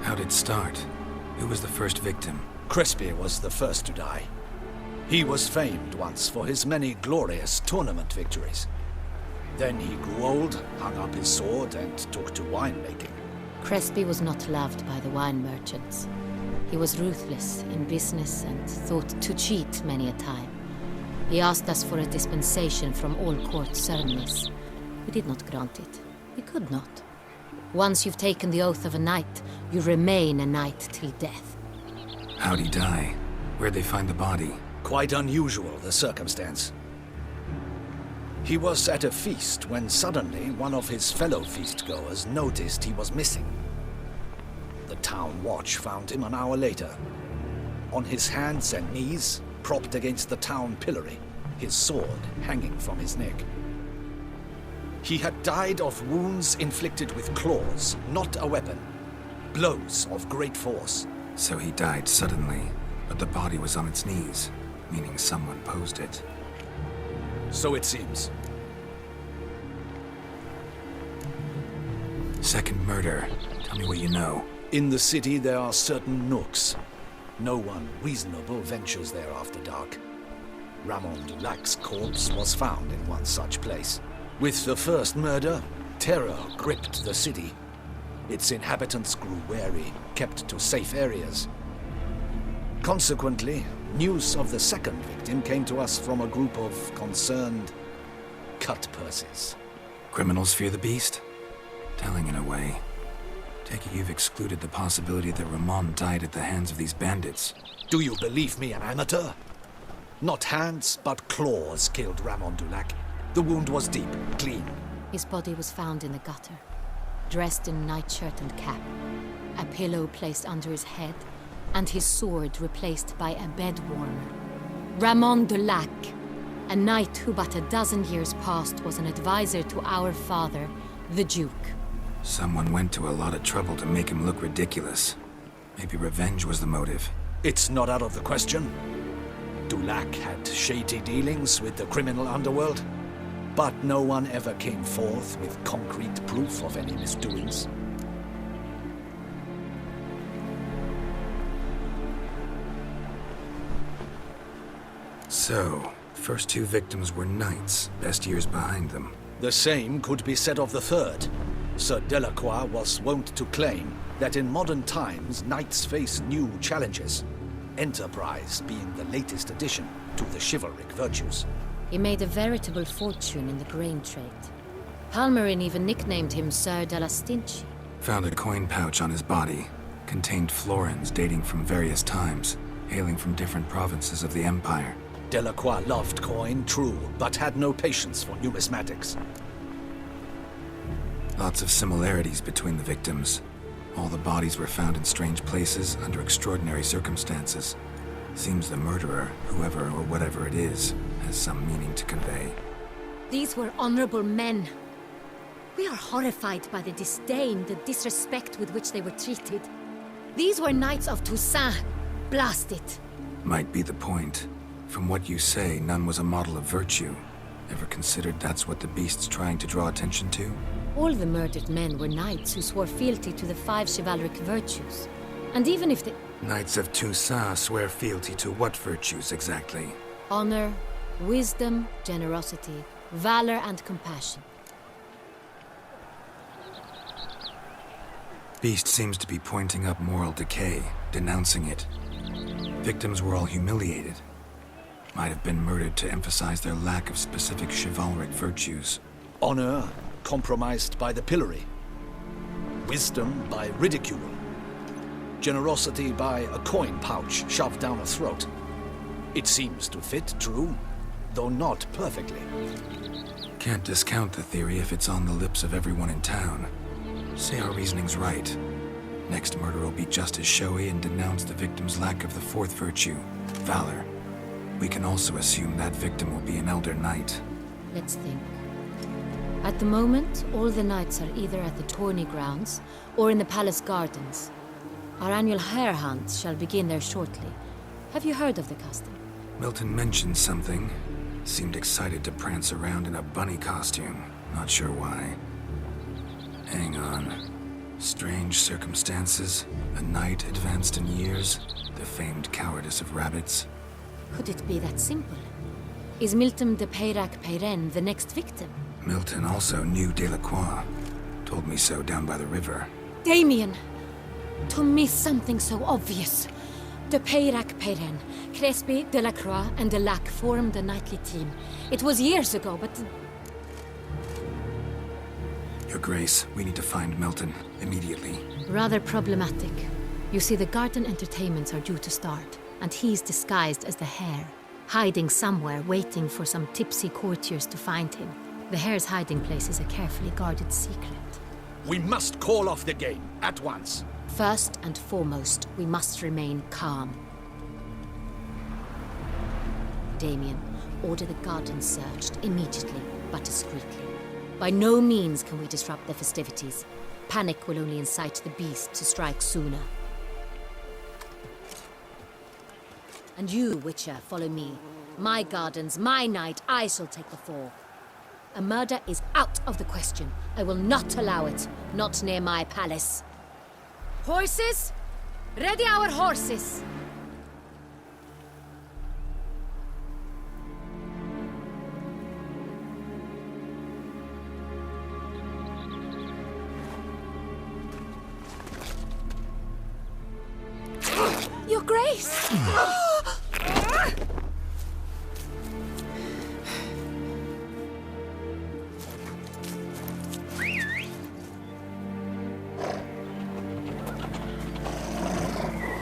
How'd it start? Who was the first victim? Crespi was the first to die. He was famed once for his many glorious tournament victories. Then he grew old, hung up his sword, and took to winemaking. Crespi was not loved by the wine merchants. He was ruthless in business and thought to cheat many a time. He asked us for a dispensation from all court ceremonies. We did not grant it. We could not. Once you've taken the oath of a knight, you remain a knight till death. How'd he die? Where'd they find the body? Quite unusual, the circumstance. He was at a feast when suddenly one of his fellow feastgoers noticed he was missing. The town watch found him an hour later. On his hands and knees, propped against the town pillory, his sword hanging from his neck. He had died of wounds inflicted with claws, not a weapon. Blows of great force. So he died suddenly, but the body was on its knees, meaning someone posed it. So it seems. Second murder. Tell me what you know. In the city there are certain nooks. No one reasonable ventures there after dark. Ramon Dulac's corpse was found in one such place. With the first murder, terror gripped the city. Its inhabitants grew wary, kept to safe areas. Consequently, news of the second victim came to us from a group of concerned cut-purses. Criminals fear the beast? Telling in a way. Take it you've excluded the possibility that Ramon died at the hands of these bandits. Do you believe me an amateur? Not hands, but claws killed Ramon Dulac. The wound was deep, clean. His body was found in the gutter, dressed in nightshirt and cap, a pillow placed under his head, and his sword replaced by a bed warmer. Ramon Dulac, a knight who but a dozen years past was an advisor to our father, the Duke. Someone went to a lot of trouble to make him look ridiculous. Maybe revenge was the motive. It's not out of the question. Dulac had shady dealings with the criminal underworld, but no one ever came forth with concrete proof of any misdoings. So, first two victims were knights, best years behind them. The same could be said of the third. Sir Delacroix was wont to claim that in modern times knights face new challenges, enterprise being the latest addition to the chivalric virtues. He made a veritable fortune in the grain trade. Palmerin even nicknamed him Sir de la Stinchi. Found a coin pouch on his body. Contained florins dating from various times, hailing from different provinces of the Empire. Delacroix loved coin, true, but had no patience for numismatics. Lots of similarities between the victims. All the bodies were found in strange places under extraordinary circumstances. Seems the murderer, whoever or whatever it is, has some meaning to convey. These were honorable men. We are horrified by the disdain, the disrespect with which they were treated. These were knights of Toussaint. Blast it. Might be the point. From what you say, none was a model of virtue. Ever considered that's what the beast's trying to draw attention to? All the murdered men were knights who swore fealty to the 5 chivalric virtues. And even if the... Knights of Toussaint swear fealty to what virtues exactly? Honor, wisdom, generosity, valor, and compassion. Beast seems to be pointing up moral decay, denouncing it. Victims were all humiliated. Might have been murdered to emphasize their lack of specific chivalric virtues. Honor compromised by the pillory. Wisdom by ridicule. Generosity by a coin pouch shoved down a throat. It seems to fit, true, though not perfectly. Can't discount the theory if it's on the lips of everyone in town. Say our reasoning's right. Next murder will be just as showy and denounce the victim's lack of the fourth virtue, valor. We can also assume that victim will be an elder knight. Let's think. At the moment, all the knights are either at the tourney grounds or in the palace gardens. Our annual hare hunt shall begin there shortly. Have you heard of the custom? Milton mentioned something. Seemed excited to prance around in a bunny costume. Not sure why. Hang on. Strange circumstances, a knight advanced in years, the famed cowardice of rabbits. Could it be that simple? Is Milton de Peyrac Peyren the next victim? Milton also knew Delacroix. Told me so down by the river. Damien! To miss something so obvious. De Peyrac Peyren, Crespi, Delacroix, and Delac formed a knightly team. It was years ago, but... Your Grace, we need to find Milton, immediately. Rather problematic. You see, the garden entertainments are due to start, and he's disguised as the Hare, hiding somewhere, waiting for some tipsy courtiers to find him. The Hare's hiding place is a carefully guarded secret. We must call off the game, at once. First and foremost, we must remain calm. Damien, order the garden searched immediately, but discreetly. By no means can we disrupt the festivities. Panic will only incite the beast to strike sooner. And you, Witcher, follow me. My gardens, my night, I shall take the fall. A murder is out of the question. I will not allow it. Not near my palace. Horses? Ready our horses! Your Grace!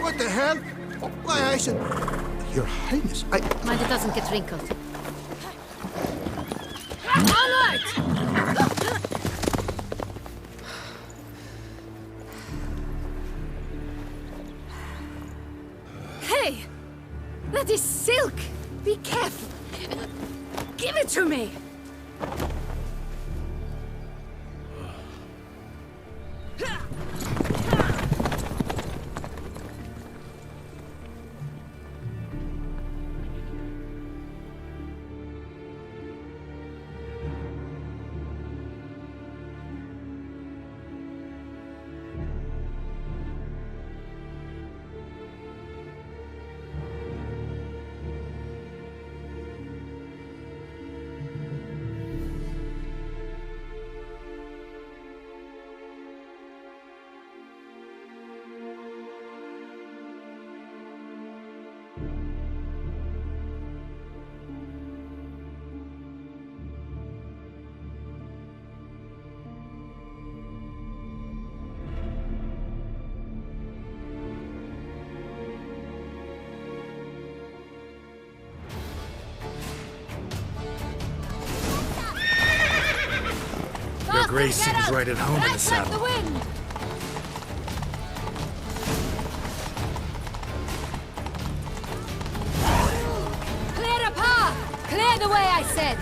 What the hell? Why, I said... Your Highness, Mind it doesn't get wrinkled. Onward! Hey! That is silk! Be careful! Give it to me! Your Grace seems right at home in the saddle. The wind! Clear the path! Clear the way, I said!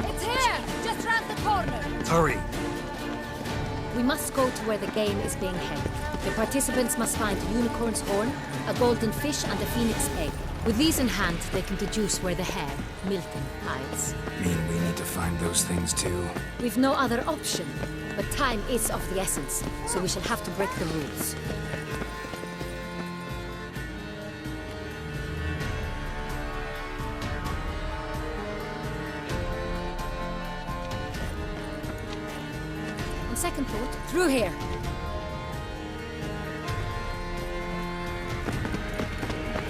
It's here! Just round the corner! Hurry! We must go to where the game is being held. The participants must find a unicorn's horn, a golden fish, and a phoenix egg. With these in hand, they can deduce where the Hare, Milton, hides. Mean we need to find those things too? We've no other option, but time is of the essence, so we shall have to break the rules. On second thought, through here.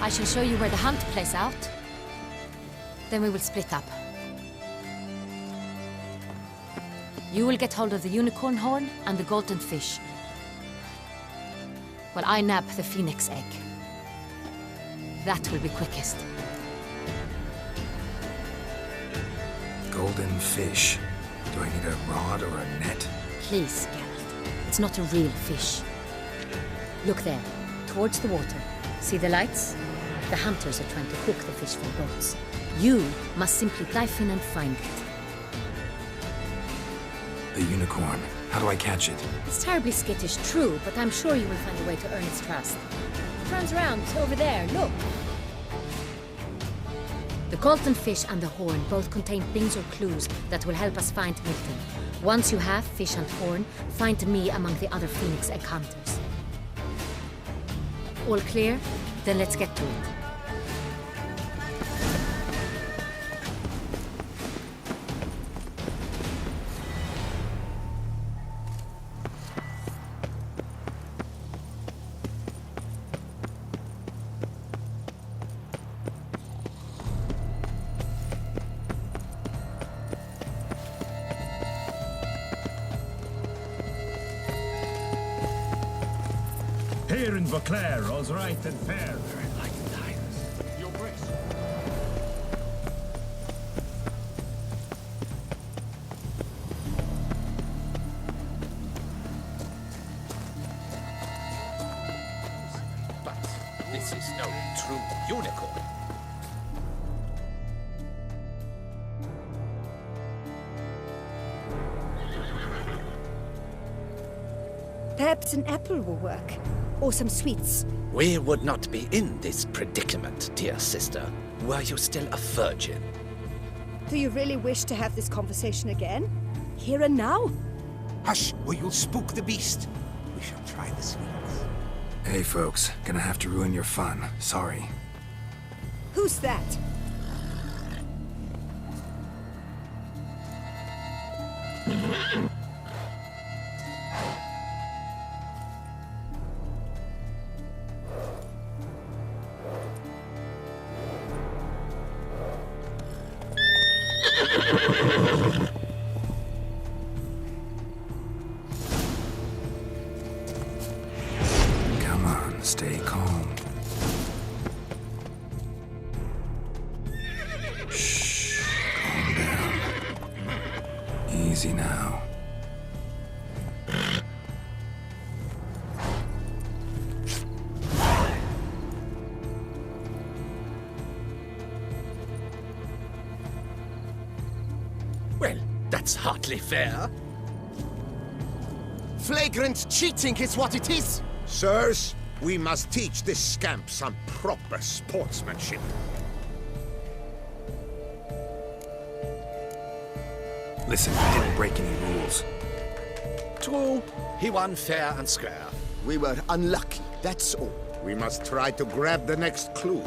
I shall show you where the hunt plays out. Then we will split up. You will get hold of the unicorn horn and the golden fish, while I nab the phoenix egg. That will be quickest. Golden fish. Do I need a rod or a net? Please, Geralt. It's not a real fish. Look there, towards the water. See the lights? The hunters are trying to hook the fish from boats. You must simply dive in and find it. The unicorn. How do I catch it? It's terribly skittish, true, but I'm sure you will find a way to earn its trust. It runs around over there, look. The golden fish and the horn both contain things or clues that will help us find Milton. Once you have fish and horn, find me among the other Phoenix egg hunters. All clear? Then let's get to it. Here in Vauclair, all's right and fair. Your grace. But this is no true unicorn. Perhaps an apple will work. Or some sweets. We would not be in this predicament, dear sister, were you still a virgin. Do you really wish to have this conversation again? Here and now? Hush, or you'll spook the beast. We shall try the sweets. Hey folks, gonna have to ruin your fun. Sorry. Who's that? Come on, stay calm. Shh, calm down. Easy now. Well, that's hardly fair. Flagrant cheating is what it is! Sirs, we must teach this scamp some proper sportsmanship. Listen, we didn't break any rules. True, he won fair and square. We were unlucky, that's all. We must try to grab the next clue.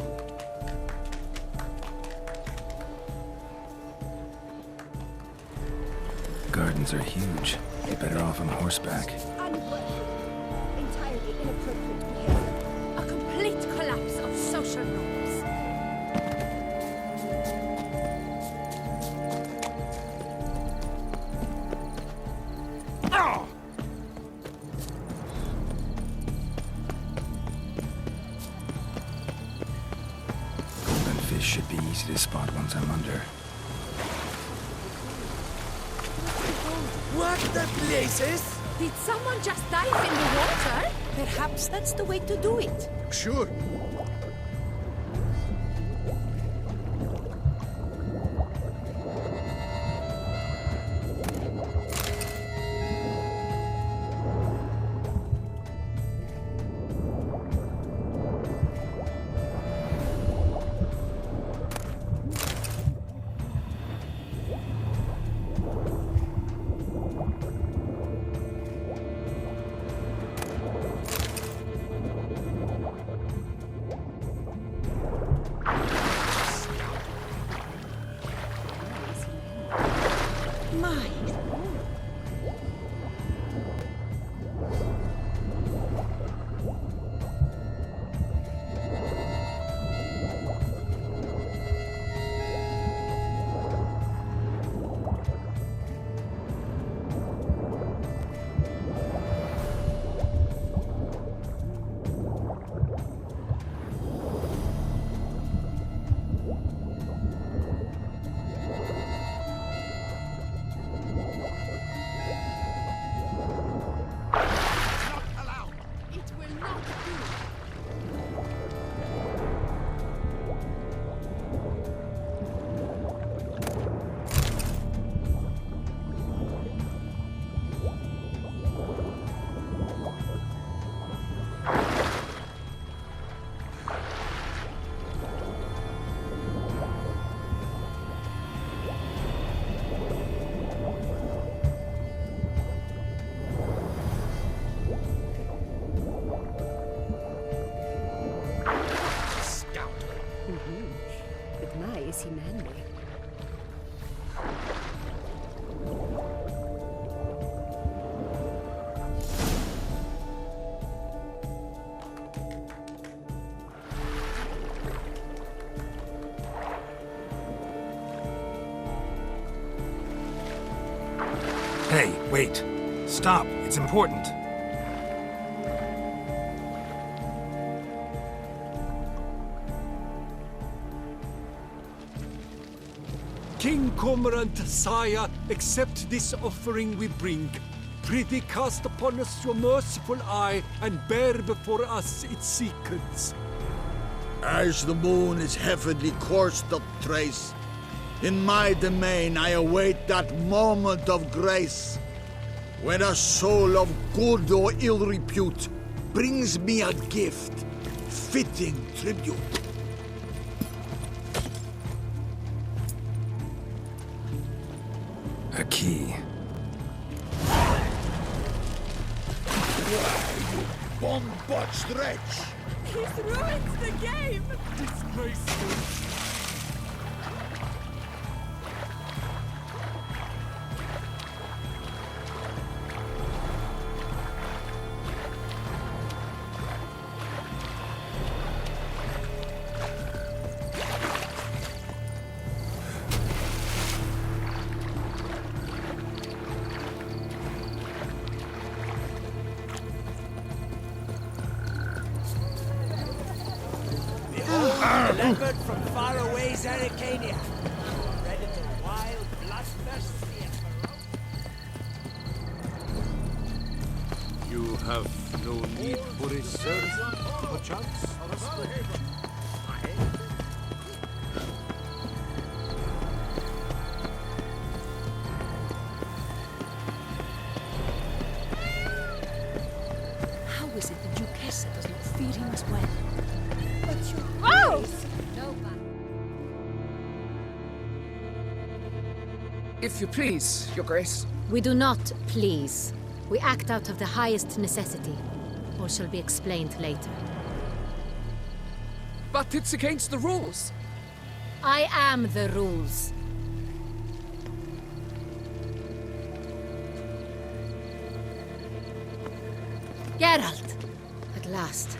Gardens are huge. Be better off on horseback. Unworthy. Entirely inappropriate behavior. A complete collapse of social norms. Golden fish should be easy to spot once I'm under. What the blazes? Did someone just dive in the water? Perhaps that's the way to do it. Sure. busy man there. Hey, wait. Stop. It's important. King Cormorant, sire, accept this offering we bring. Prithee cast upon us your merciful eye, and bear before us its secrets. As the moon is heavenly coursed up trace, in my domain I await that moment of grace, when a soul of good or ill repute brings me a gift, fitting tribute. A key. Bomb-botched wretch! He's ruined the game! Disgraceful. The leopard from faraway Zerrikania. Predator wild, bloodthirsty, and ferocious. You have no need for a surgeon, perchance? How is it the Duchessa does not feed him as well? But you... Oh! If you please, Your Grace. We do not please. We act out of the highest necessity. All shall be explained later. But it's against the rules. I am the rules. Geralt! At last.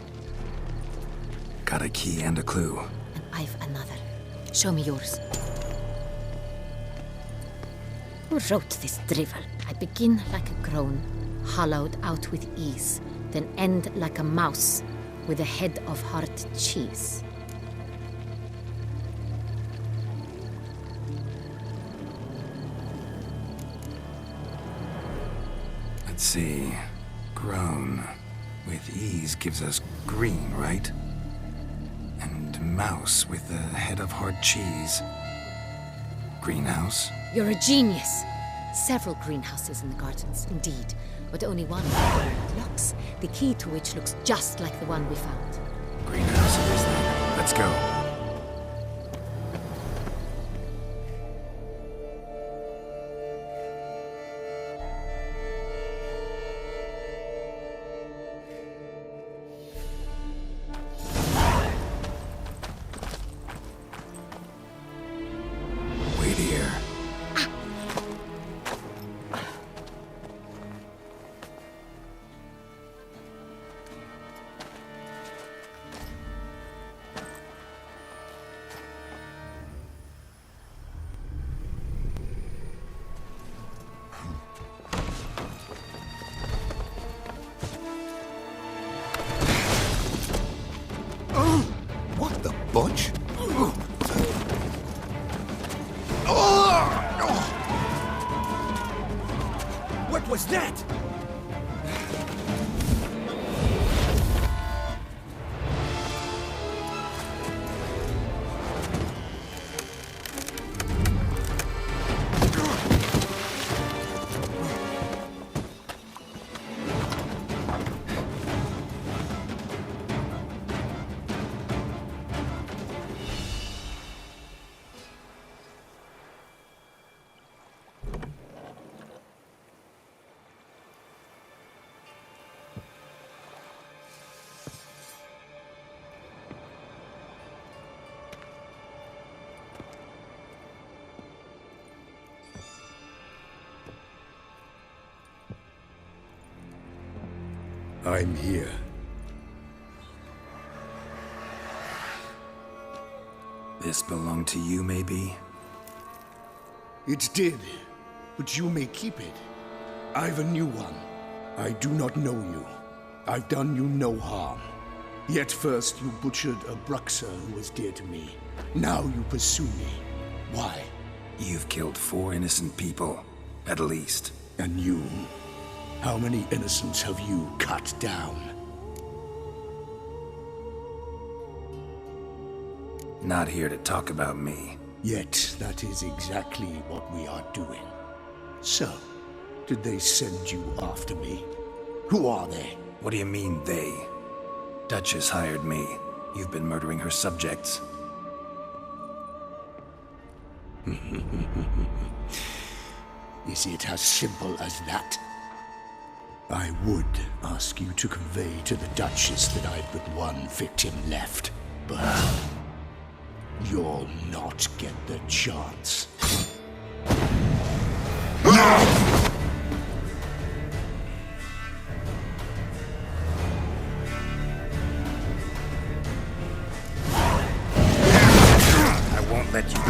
Got a key and a clue. And I've another. Show me yours. Who wrote this drivel? I begin like a groan, hollowed out with ease, then end like a mouse, with a head of hard cheese. Let's see. Groan. With ease gives us green, right? And mouse with the head of hard cheese. Greenhouse? You're a genius. Several greenhouses in the gardens, indeed, but only one where it looks, the key to which looks just like the one we found. Greenhouse it is then. Let's go. Wait here. What the bunch? What was that? I'm here. This belonged to you, maybe? It did, but you may keep it. I've a new one. I do not know you. I've done you no harm. Yet first you butchered a Bruxer who was dear to me. Now you pursue me. Why? You've killed 4 innocent people, at least. And you? How many innocents have you cut down? Not here to talk about me. Yet that is exactly what we are doing. So, did they send you after me? Who are they? What do you mean, they? Duchess hired me. You've been murdering her subjects. Is it as simple as that? I would ask you to convey to the Duchess that I've but one victim left, but you'll not get the chance. I won't let you.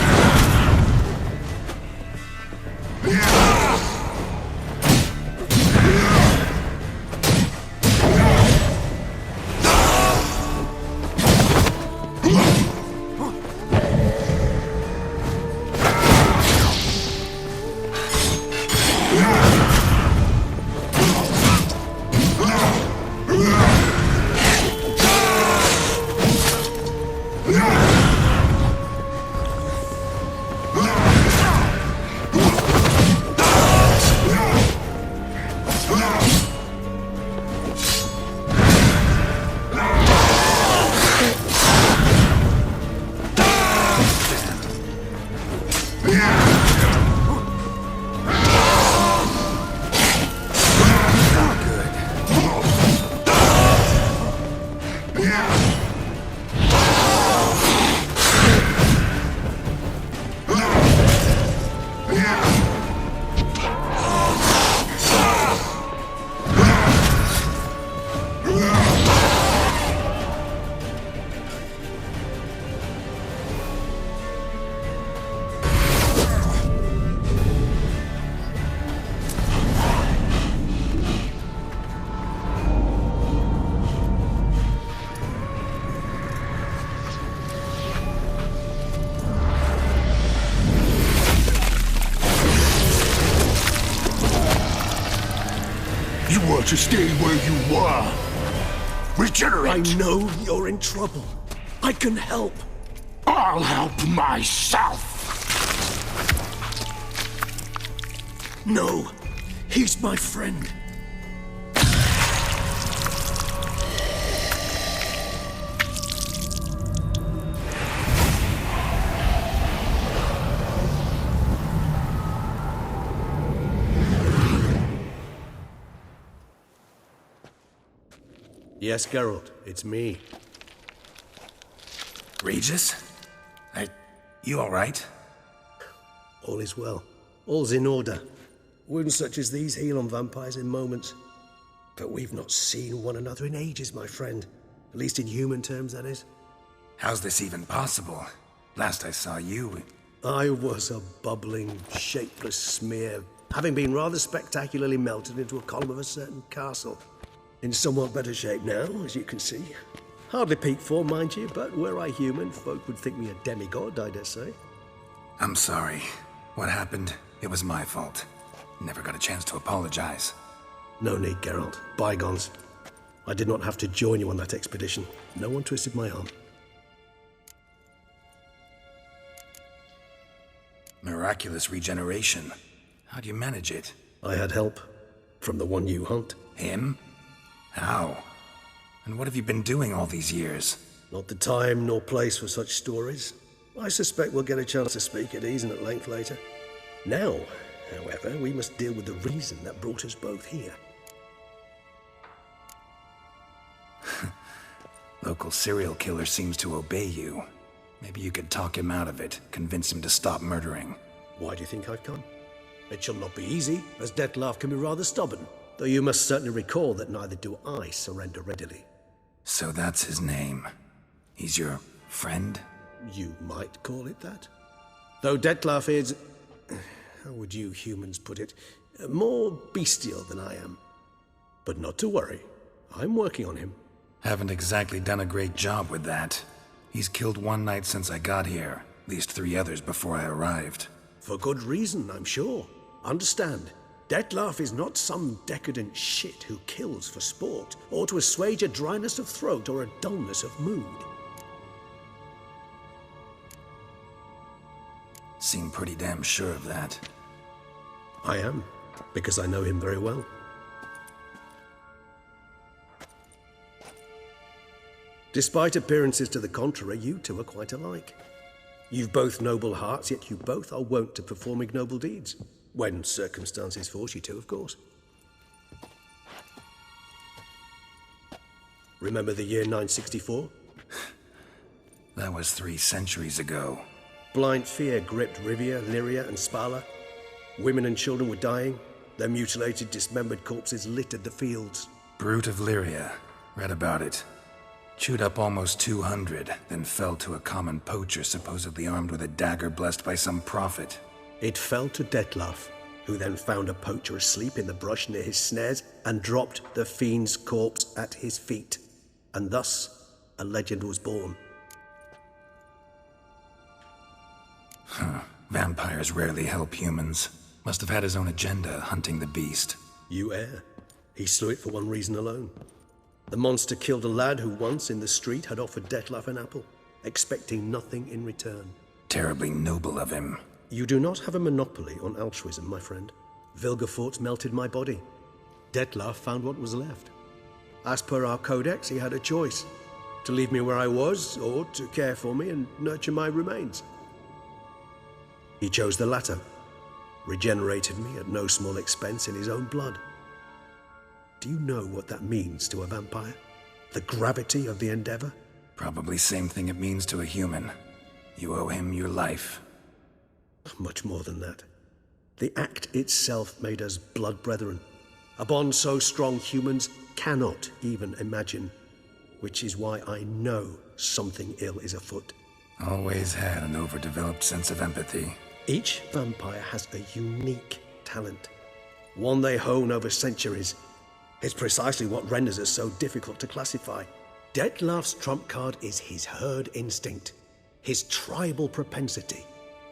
To stay where you were. Regenerate! I know you're in trouble. I can help. I'll help myself! No, he's my friend. Yes, Geralt, it's me. Regis? You alright? All is well. All's in order. Wounds such as these heal on vampires in moments. But we've not seen one another in ages, my friend. At least in human terms, that is. How's this even possible? Last I saw you... I was a bubbling, shapeless smear, having been rather spectacularly melted into a column of a certain castle. In somewhat better shape now, as you can see. Hardly peak form, mind you, but were I human, folk would think me a demigod, I dare say. I'm sorry. What happened, it was my fault. Never got a chance to apologize. No need, Geralt. Bygones. I did not have to join you on that expedition. No one twisted my arm. Miraculous regeneration. How do you manage it? I had help. From the one you hunt. Him? How? And what have you been doing all these years? Not the time nor place for such stories. I suspect we'll get a chance to speak at ease and at length later. Now, however, we must deal with the reason that brought us both here. Local serial killer seems to obey you. Maybe you could talk him out of it, convince him to stop murdering. Why do you think I've come? It shall not be easy, as Dettlaff can be rather stubborn. though you must certainly recall that neither do I surrender readily. So that's his name. He's your friend? You might call it that. Though Dettlaff is, how would you humans put it, more bestial than I am. But not to worry, I'm working on him. Haven't exactly done a great job with that. He's killed one knight since I got here, at least 3 others before I arrived. For good reason, I'm sure. Understand, Dettlaff is not some decadent shit who kills for sport, or to assuage a dryness of throat or a dullness of mood. Seem pretty damn sure of that. I am, because I know him very well. Despite appearances to the contrary, you two are quite alike. You've both noble hearts, yet you both are wont to perform ignoble deeds. When circumstances force you to, of course. Remember the year 964? That was 3 centuries ago. Blind fear gripped Rivia, Lyria, and Spala. Women and children were dying. Their mutilated, dismembered corpses littered the fields. Brute of Lyria. Read about it. Chewed up almost 200, then fell to a common poacher supposedly armed with a dagger blessed by some prophet. It fell to Dettlaff, who then found a poacher asleep in the brush near his snares and dropped the fiend's corpse at his feet. And thus, a legend was born. Vampires rarely help humans. Must have had his own agenda, hunting the beast. You err. He slew it for one reason alone. The monster killed a lad who once, in the street, had offered Dettlaff an apple, expecting nothing in return. Terribly noble of him. You do not have a monopoly on altruism, my friend. Vilgefortz melted my body. Dettlaff found what was left. As per our codex, he had a choice. To leave me where I was, or to care for me and nurture my remains. He chose the latter. Regenerated me at no small expense in his own blood. Do you know what that means to a vampire? The gravity of the endeavor? Probably same thing it means to a human. You owe him your life. Much more than that. The act itself made us blood brethren. A bond so strong humans cannot even imagine. Which is why I know something ill is afoot. Always had an overdeveloped sense of empathy. Each vampire has a unique talent. One they hone over centuries. It's precisely what renders us so difficult to classify. Dettlaff's trump card is his herd instinct, his tribal propensity.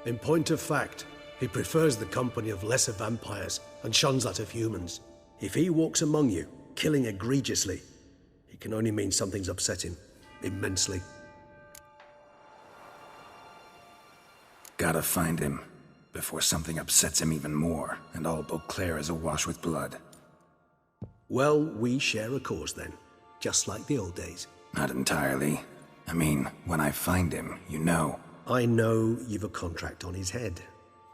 In point of fact, he prefers the company of lesser vampires and shuns that of humans. If he walks among you, killing egregiously, it can only mean something's upset him, immensely. Gotta find him, before something upsets him even more, and all Beauclair is awash with blood. Well, we share a cause then, just like the old days. Not entirely. I mean, when I find him, you know. I know you've a contract on his head.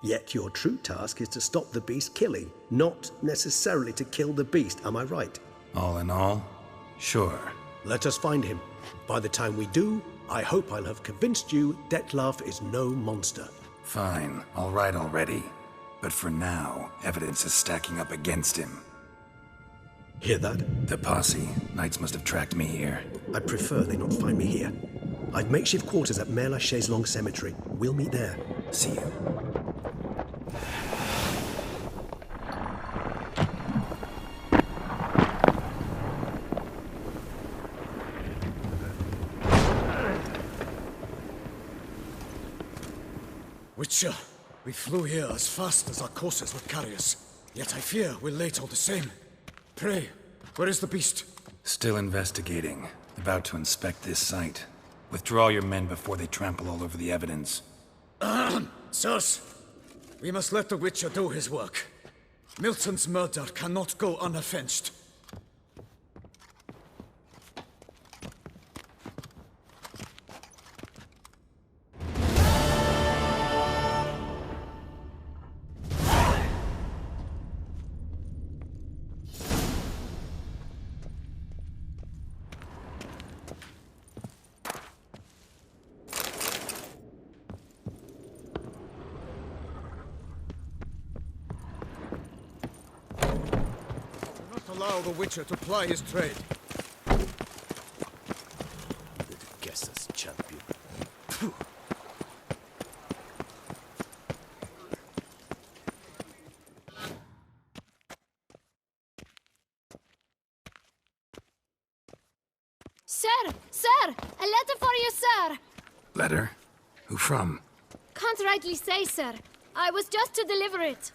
Yet your true task is to stop the beast killing, not necessarily to kill the beast, am I right? All in all, sure. Let us find him. By the time we do, I hope I'll have convinced you Dettlaff is no monster. Fine, all right already. But for now, evidence is stacking up against him. Hear that? The posse. Knights must have tracked me here. I'd prefer they not find me here. I've makeshift quarters at Mère Lachaise Long Cemetery. We'll meet there. See you. Witcher, we flew here as fast as our courses would carry us. Yet I fear we're late all the same. Pray, where is the beast? Still investigating. About to inspect this site. Withdraw your men before they trample all over the evidence. Sirs, we must let the Witcher do his work. Milton's murder cannot go unavenged. allow the Witcher to ply his trade. Guesses, champion. Sir! Sir! A letter for you, sir! Letter? Who from? Can't rightly say, sir. I was just to deliver it.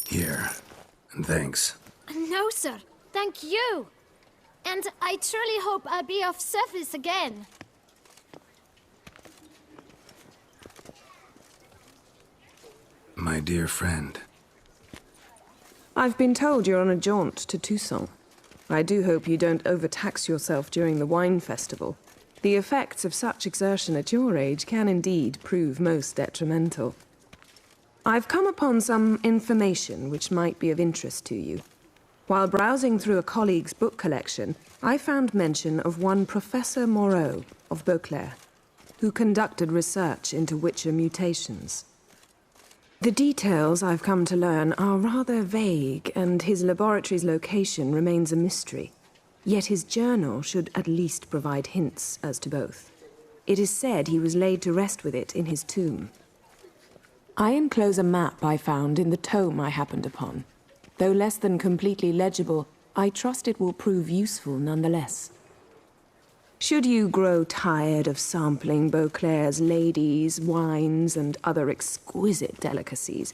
Here. And thanks. No, sir. Thank you. And I truly hope I'll be of service again. My dear friend. I've been told you're on a jaunt to Toussaint. I do hope you don't overtax yourself during the wine festival. The effects of such exertion at your age can indeed prove most detrimental. I've come upon some information which might be of interest to you. While browsing through a colleague's book collection, I found mention of one Professor Moreau of Beauclair, who conducted research into Witcher mutations. The details I've come to learn are rather vague, and his laboratory's location remains a mystery. Yet his journal should at least provide hints as to both. It is said he was laid to rest with it in his tomb. I enclose a map I found in the tome I happened upon. Though less than completely legible, I trust it will prove useful nonetheless. Should you grow tired of sampling Beauclair's ladies, wines, and other exquisite delicacies,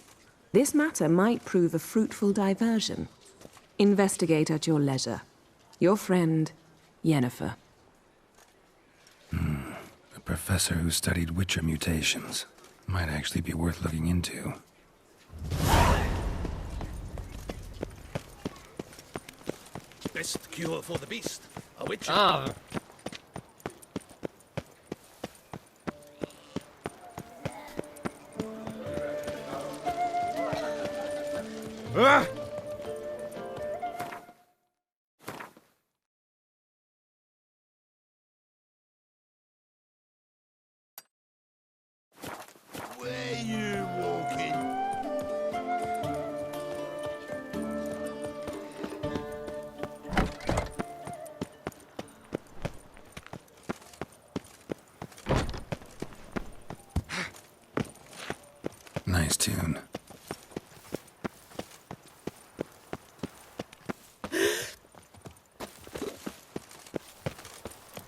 this matter might prove a fruitful diversion. Investigate at your leisure. Your friend, Yennefer. A professor who studied Witcher mutations. Might actually be worth looking into. Best cure for the beast. A Witcher. Ah. Where you walking? Nice tune.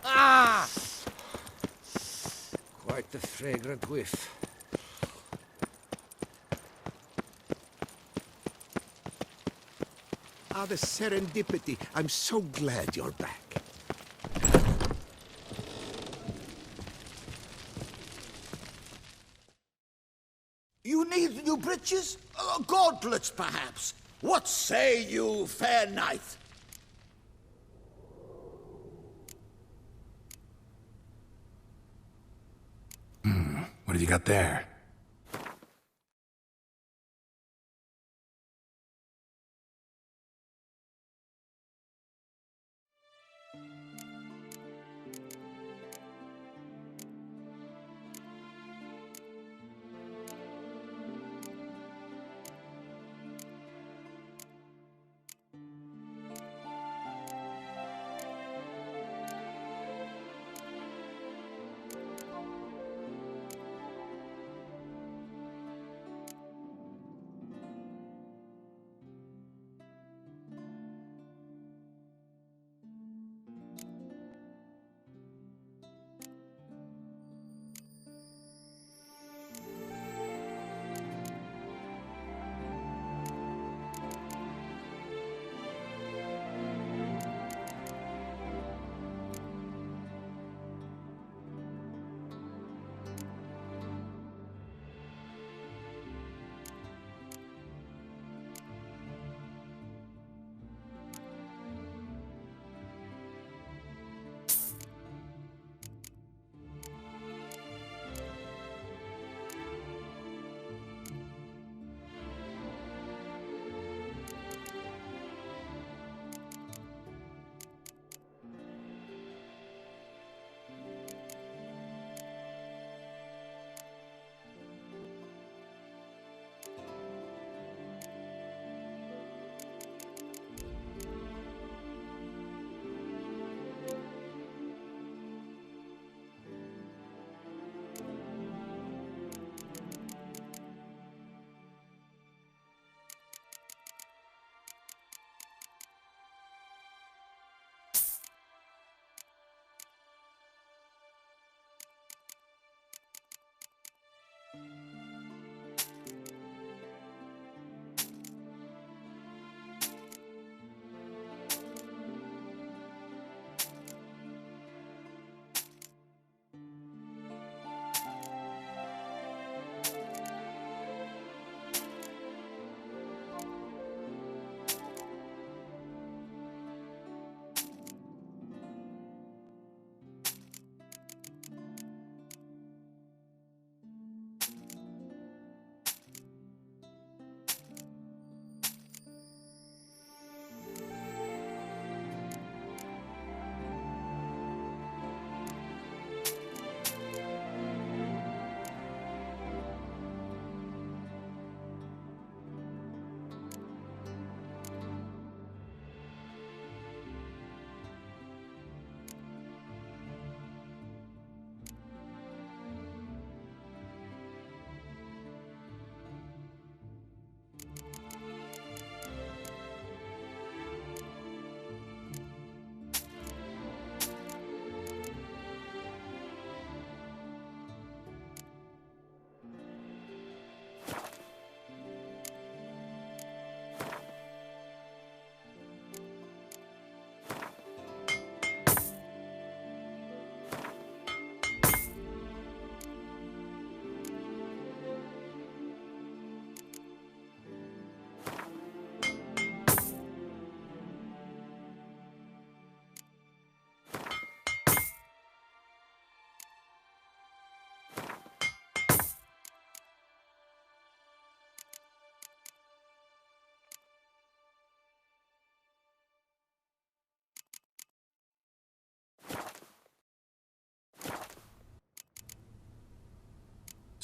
Ah! Quite the fragrant whiff. Ah, the serendipity. I'm so glad you're back. You need new breeches? Gauntlets, perhaps? What say you, fair knight? What have you got there?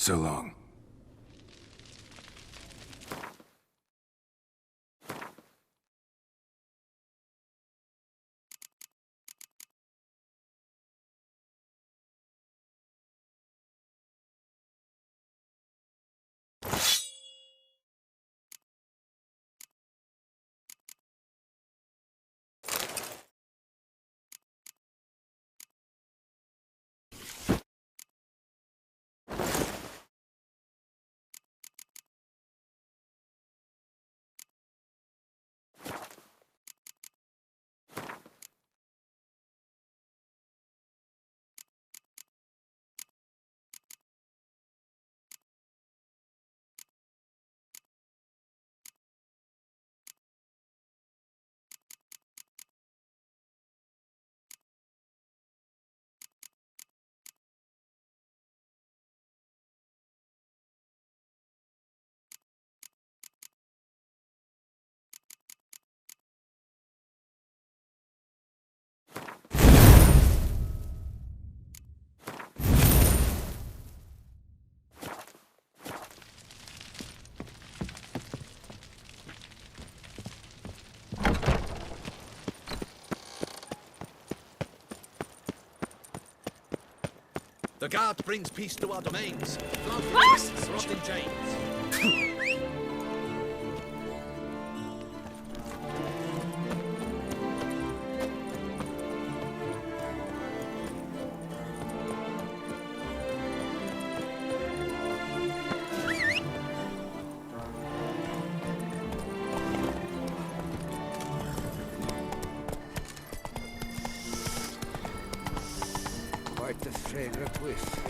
So long. The guard brings peace to our domains. What? Brought in chains. Quite the fragrant whiff.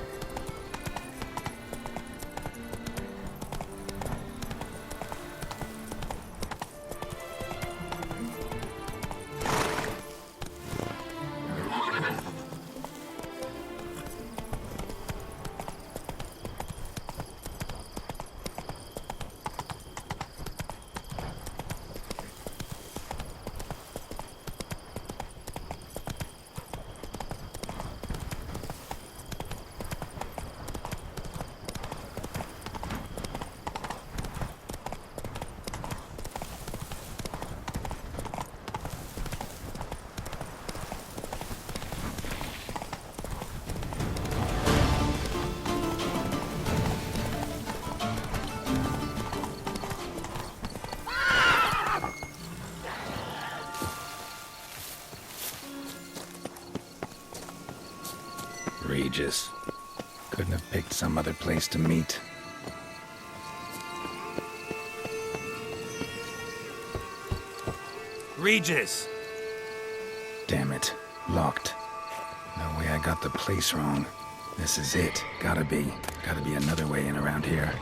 Regis. Couldn't have picked some other place to meet. Regis! Damn it. Locked. No way I got the place wrong. This is it. Gotta be another way in around here.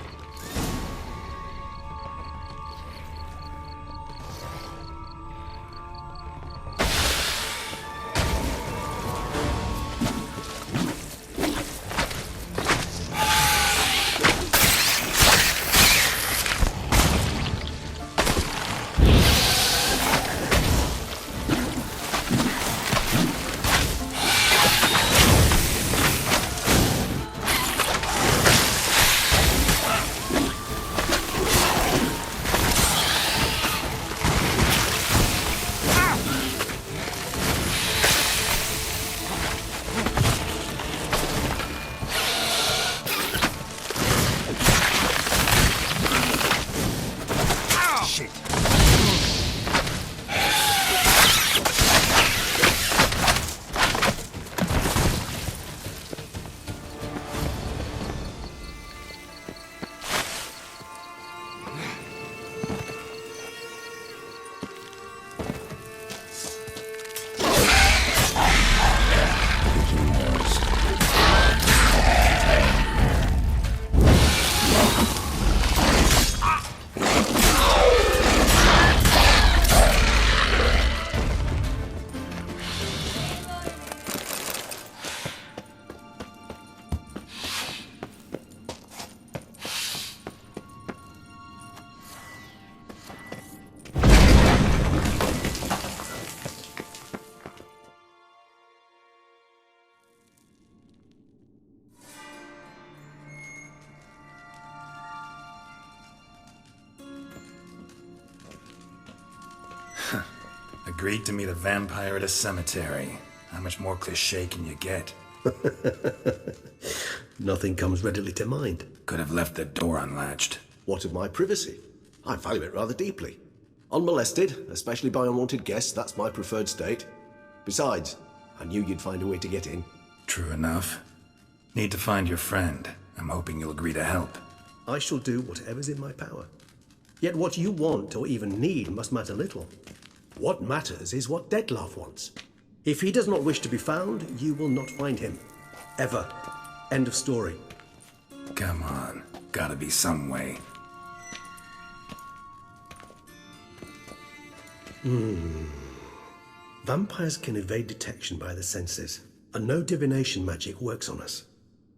Agreed to meet a vampire at a cemetery. How much more cliché can you get? Nothing comes readily to mind. Could have left the door unlatched. What of my privacy? I value it rather deeply. Unmolested, especially by unwanted guests, that's my preferred state. Besides, I knew you'd find a way to get in. True enough. Need to find your friend. I'm hoping you'll agree to help. I shall do whatever's in my power. Yet what you want or even need must matter little. What matters is what Dettlaff wants. If he does not wish to be found, you will not find him. Ever. End of story. Come on. Gotta be some way. Vampires can evade detection by the senses, and no divination magic works on us.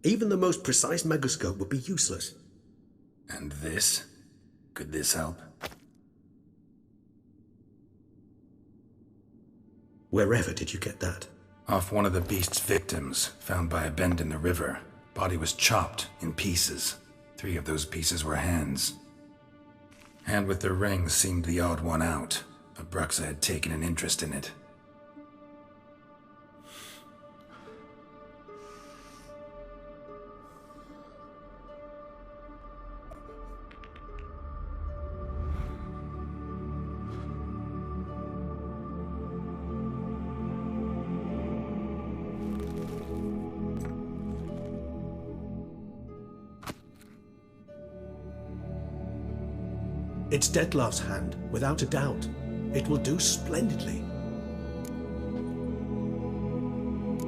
Even the most precise megoscope would be useless. And this? Could this help? Wherever did you get that? Off one of the beast's victims, found by a bend in the river. Body was chopped in pieces. 3 of those pieces were hands. Hand with the ring seemed the odd one out. Abruxa had taken an interest in it. It's Dettlaff's hand, without a doubt. It will do splendidly.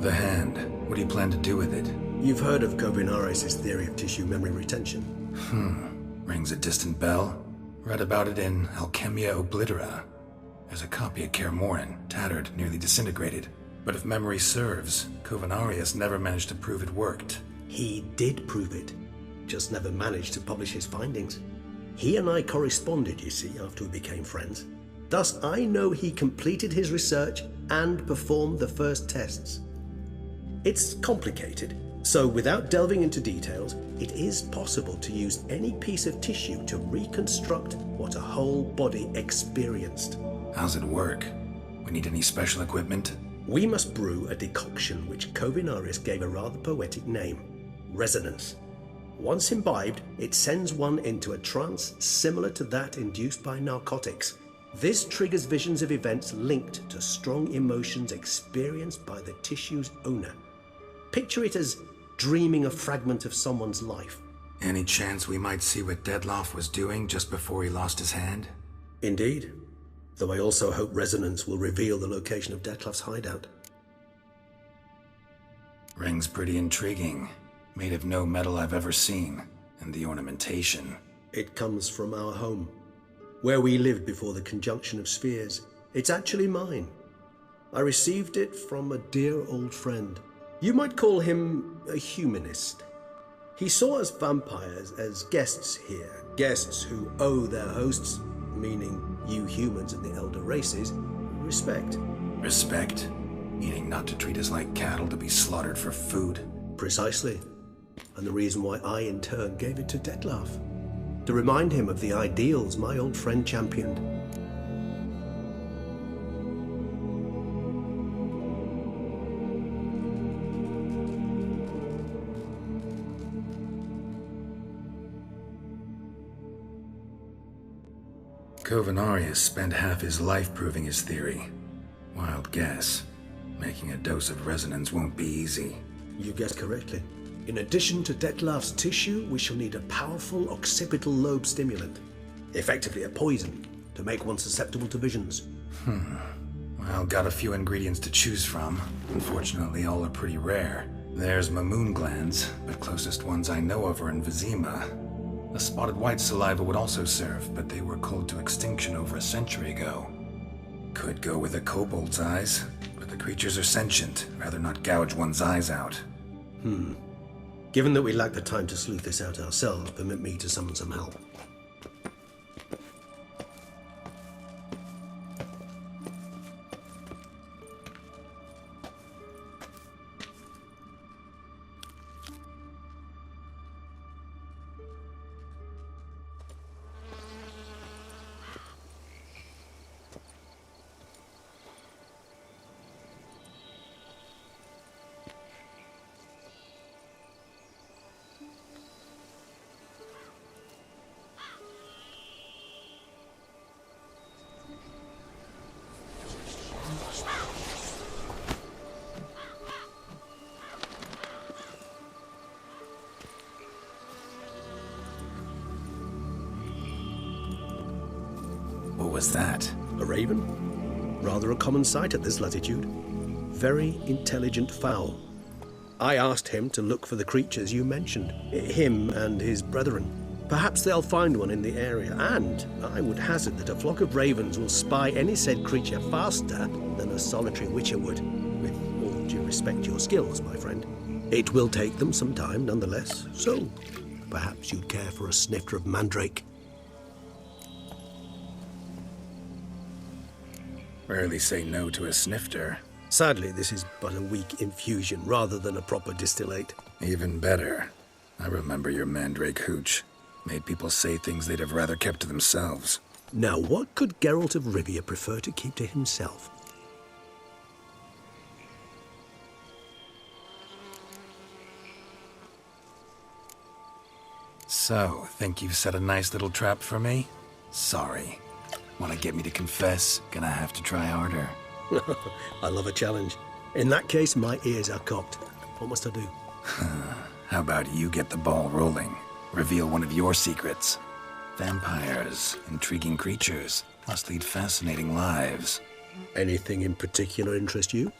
The hand. What do you plan to do with it? You've heard of Kovinares' theory of tissue memory retention. Rings a distant bell. Read about it in Alchemia Oblitera. There's a copy of Kaer Morhen, tattered, nearly disintegrated. But if memory serves, Kovinares never managed to prove it worked. He did prove it, just never managed to publish his findings. He and I corresponded, you see, after we became friends. Thus, I know he completed his research and performed the first tests. It's complicated, so without delving into details, it is possible to use any piece of tissue to reconstruct what a whole body experienced. How's it work? We need any special equipment? We must brew a decoction which Kovinares gave a rather poetic name: resonance. Once imbibed, it sends one into a trance similar to that induced by narcotics. This triggers visions of events linked to strong emotions experienced by the tissue's owner. Picture it as dreaming a fragment of someone's life. Any chance we might see what Dettlaff was doing just before he lost his hand? Indeed. Though I also hope resonance will reveal the location of Dettlaff's hideout. Ring's pretty intriguing. Made of no metal I've ever seen. And the ornamentation. It comes from our home, where we lived before the conjunction of spheres. It's actually mine. I received it from a dear old friend. You might call him a humanist. He saw us vampires as guests here, guests who owe their hosts, meaning you humans and the elder races, respect. Respect? Meaning not to treat us like cattle to be slaughtered for food? Precisely. And the reason why I, in turn, gave it to Dettlaff. To remind him of the ideals my old friend championed. Kovinares spent half his life proving his theory. Wild guess. Making a dose of resonance won't be easy. You guessed correctly. In addition to Dettlaff's tissue, we shall need a powerful occipital lobe stimulant. Effectively a poison, to make one susceptible to visions. Well, got a few ingredients to choose from. Unfortunately, all are pretty rare. There's Mamoon glands, but closest ones I know of are in Vizima. The spotted white saliva would also serve, but they were culled to extinction over a century ago. Could go with a kobold's eyes, but the creatures are sentient. Rather not gouge one's eyes out. Given that we lack the time to sleuth this out ourselves, permit me to summon some help. was that? A raven? Rather a common sight at this latitude. Very intelligent fowl. I asked him to look for the creatures you mentioned, him and his brethren. Perhaps they'll find one in the area, and I would hazard that a flock of ravens will spy any said creature faster than a solitary witcher would. With all due respect to your skills, my friend. It will take them some time, nonetheless, so perhaps you'd care for a snifter of mandrake. Rarely say no to a snifter. Sadly, this is but a weak infusion rather than a proper distillate. Even better. I remember your mandrake hooch. Made people say things they'd have rather kept to themselves. Now, what could Geralt of Rivia prefer to keep to himself? So, think you've set a nice little trap for me? Sorry. Want to get me to confess? Gonna have to try harder. I love a challenge. In that case, my ears are cocked. What must I do? How about you get the ball rolling? Reveal one of your secrets. Vampires, intriguing creatures, must lead fascinating lives. Anything in particular interest you?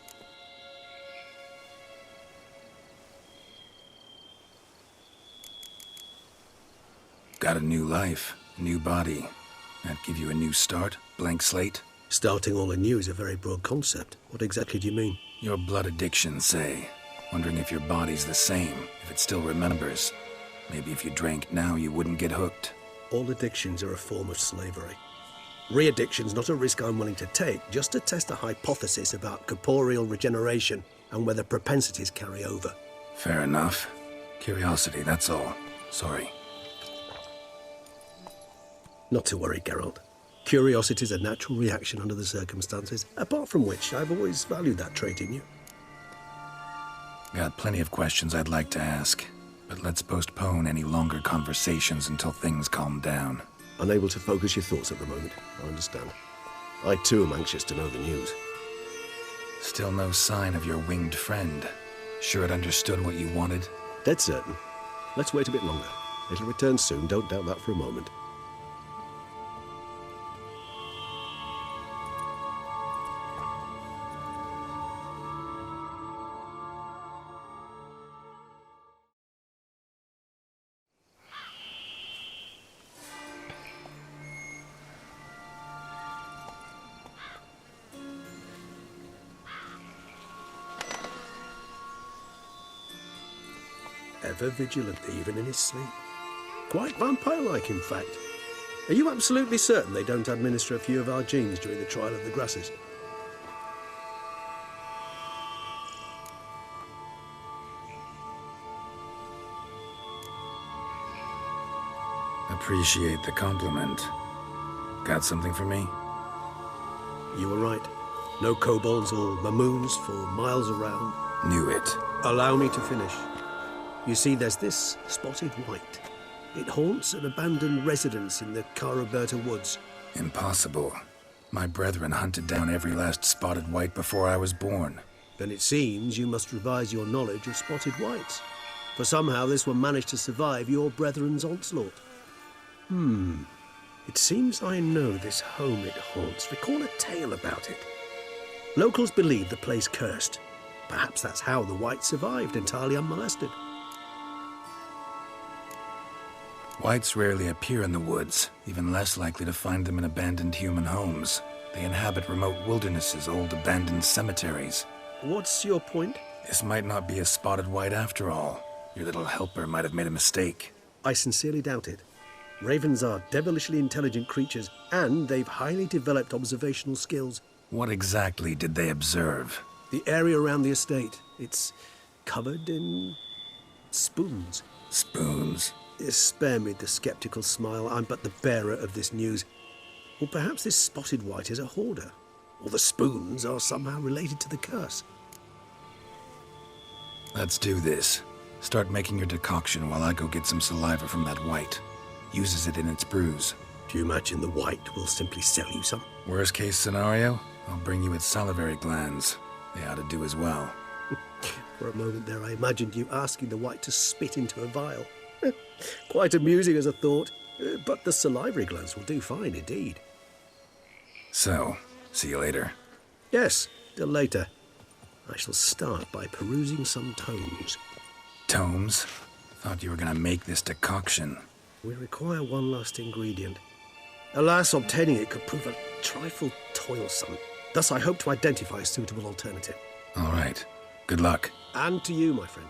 Got a new life, a new body. That give you a new start? Blank slate? Starting all anew is a very broad concept. What exactly do you mean? Your blood addiction, say. Wondering if your body's the same, if it still remembers. Maybe if you drank now, you wouldn't get hooked. All addictions are a form of slavery. Re-addiction's not a risk I'm willing to take, just to test a hypothesis about corporeal regeneration and whether propensities carry over. Fair enough. Curiosity, that's all. Sorry. Not to worry, Geralt. Curiosity is a natural reaction under the circumstances, apart from which I've always valued that trait in you. Got plenty of questions I'd like to ask, but let's postpone any longer conversations until things calm down. Unable to focus your thoughts at the moment, I understand. I too am anxious to know the news. Still no sign of your winged friend. Sure it understood what you wanted? Dead certain. Let's wait a bit longer. It'll return soon, don't doubt that for a moment. Ever vigilant, even in his sleep. Quite vampire-like, in fact. Are you absolutely certain they don't administer a few of our genes during the trial of the grasses? Appreciate the compliment. Got something for me? You were right. No kobolds or mamoons for miles around. Knew it. Allow me to finish. You see, there's this spotted white. It haunts an abandoned residence in the Caraberta woods. Impossible. My brethren hunted down every last spotted white before I was born. Then it seems you must revise your knowledge of spotted whites. For somehow this one managed to survive your brethren's onslaught. It seems I know this home it haunts. Recall a tale about it. Locals believe the place cursed. Perhaps that's how the white survived entirely unmolested. Whites rarely appear in the woods, even less likely to find them in abandoned human homes. They inhabit remote wildernesses, old abandoned cemeteries. What's your point? This might not be a spotted white after all. Your little helper might have made a mistake. I sincerely doubt it. Ravens are devilishly intelligent creatures, and they've highly developed observational skills. What exactly did they observe? The area around the estate. It's covered in spoons. Spoons? Spare me the skeptical smile. I'm but the bearer of this news. Or perhaps this spotted white is a hoarder. Or the spoons are somehow related to the curse. Let's do this. Start making your decoction while I go get some saliva from that white. Uses it in its brews. Do you imagine the white will simply sell you some? Worst case scenario, I'll bring you its salivary glands. They ought to do as well. For a moment there, I imagined you asking the white to spit into a vial. Quite amusing as a thought, but the salivary glands will do fine indeed. So, see you later. Yes, till later. I shall start by perusing some tomes. Tomes? Thought you were gonna make this decoction. We require one last ingredient. Alas, obtaining it could prove a trifle toilsome. Thus, I hope to identify a suitable alternative. All right. Good luck. And to you, my friend.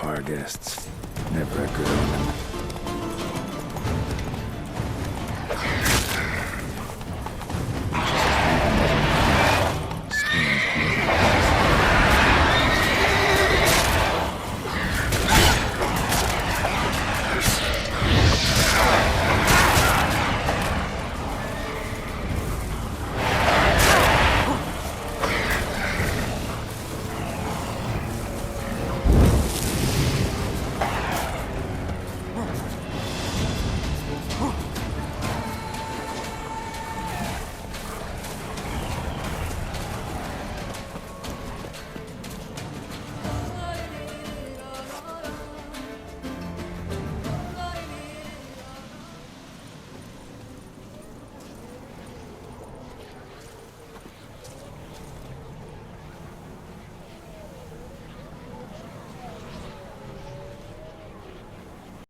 Our guests. Never a good omen.